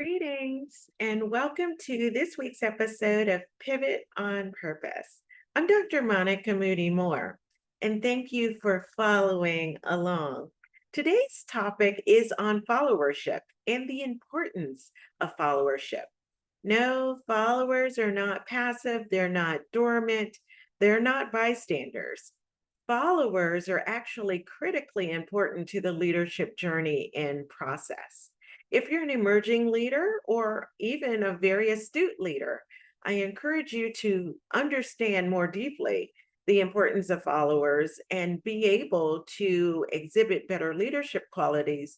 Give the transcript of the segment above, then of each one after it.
Greetings and welcome to this week's episode of Pivot on Purpose. I'm Dr. Monica Moody Moore, and thank you for following along. Today's topic is on followership and the importance of followership. No, followers are not passive, they're not dormant, they're not bystanders. Followers are actually critically important to the leadership journey and process. If you're an emerging leader or even a very astute leader, I encourage you to understand more deeply the importance of followers and be able to exhibit better leadership qualities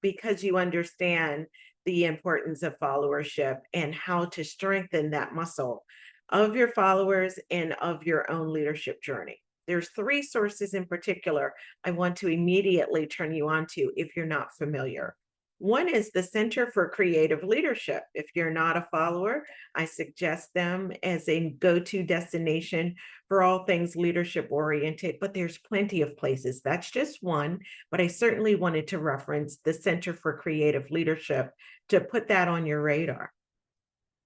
because you understand the importance of followership and how to strengthen that muscle of your followers and of your own leadership journey. There's three sources in particular I want to immediately turn you on to if you're not familiar. One is the Center for Creative Leadership. If you're not a follower, I suggest them as a go-to destination for all things leadership oriented, but there's plenty of places. That's just one, but I certainly wanted to reference the Center for Creative Leadership to put that on your radar.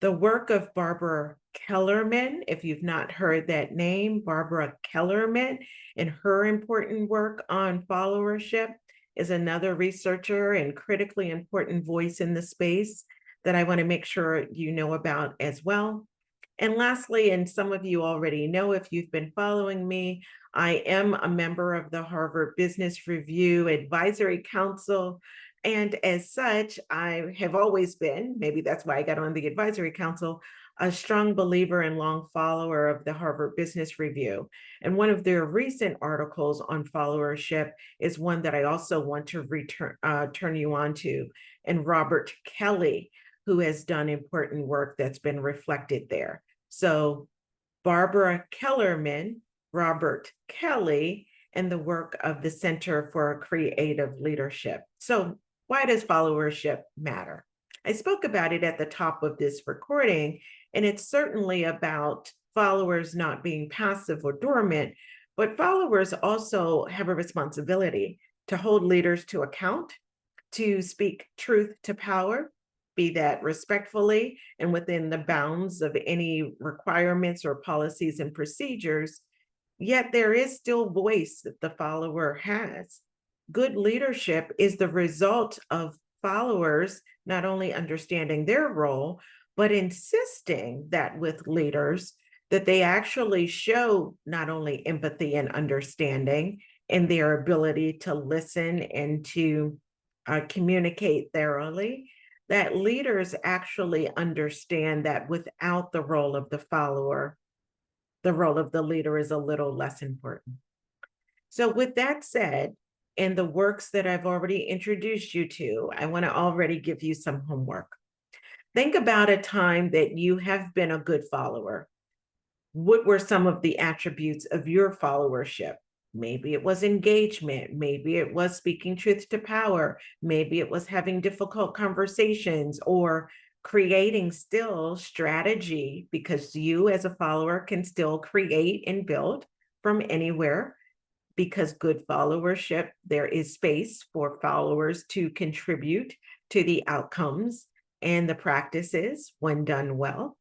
The work of Barbara Kellerman, if you've not heard that name, Barbara Kellerman, and her important work on followership is another researcher and critically important voice in the space that I want to make sure you know about as well. And lastly, and some of you already know if you've been following me, I am a member of the Harvard Business Review Advisory Council. And as such, I have always been, maybe that's why I got on the advisory council, a strong believer and long follower of the Harvard Business Review. And one of their recent articles on followership is one that I also want to turn you on to, and Robert Kelly, who has done important work that's been reflected there. So Barbara Kellerman, Robert Kelly, and the work of the Center for Creative Leadership. So why does followership matter? I spoke about it at the top of this recording, and it's certainly about followers not being passive or dormant, but followers also have a responsibility to hold leaders to account, to speak truth to power, be that respectfully and within the bounds of any requirements or policies and procedures. Yet there is still voice that the follower has. Good leadership is the result of followers not only understanding their role, but insisting that with leaders that they actually show not only empathy and understanding in their ability to listen and to communicate thoroughly, that leaders actually understand that without the role of the follower, the role of the leader is a little less important. So with that said, in the works that I've already introduced you to, I want to already give you some homework. Think about a time that you have been a good follower. What were some of the attributes of your followership? Maybe it was engagement. Maybe it was speaking truth to power. Maybe it was having difficult conversations or creating still strategy, because you as a follower can still create and build from anywhere. Because good followership, there is space for followers to contribute to the outcomes and the practices when done well.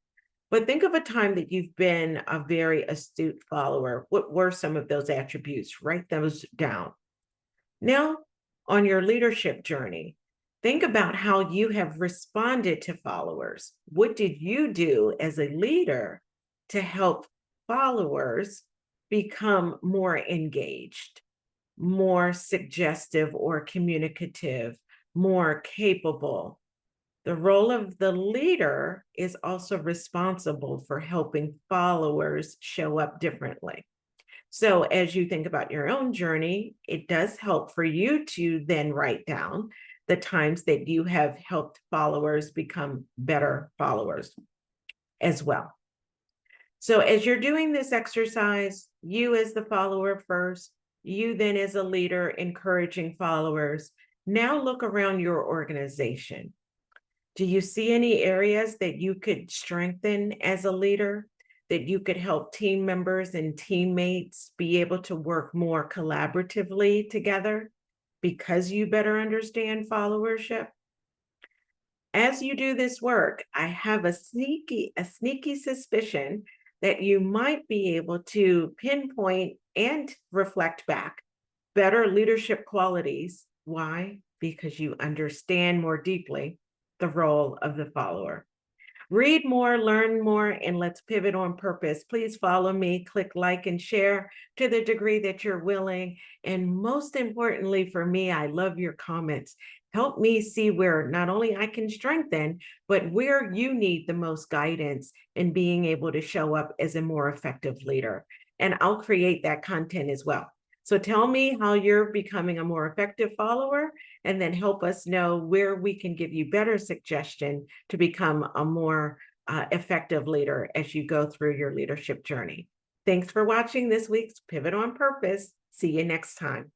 But think of a time that you've been a very astute follower. What were some of those attributes? Write those down. Now, on your leadership journey, think about how you have responded to followers. What did you do as a leader to help followers become more engaged, more suggestive or communicative, more capable? The role of the leader is also responsible for helping followers show up differently. So as you think about your own journey, it does help for you to then write down the times that you have helped followers become better followers as well. So as you're doing this exercise, you as the follower first, you then as a leader encouraging followers, now look around your organization. Do you see any areas that you could strengthen as a leader, that you could help team members and teammates be able to work more collaboratively together because you better understand followership? As you do this work, I have a sneaky suspicion that you might be able to pinpoint and reflect back better leadership qualities. Why? Because you understand more deeply the role of the follower. Read more, learn more, and let's pivot on purpose. Please follow me, click like and share to the degree that you're willing. And most importantly for me, I love your comments. Help me see where not only I can strengthen, but where you need the most guidance in being able to show up as a more effective leader. And I'll create that content as well. So tell me how you're becoming a more effective follower, and then help us know where we can give you better suggestion to become a more effective leader as you go through your leadership journey. Thanks for watching this week's Pivot on Purpose. See you next time.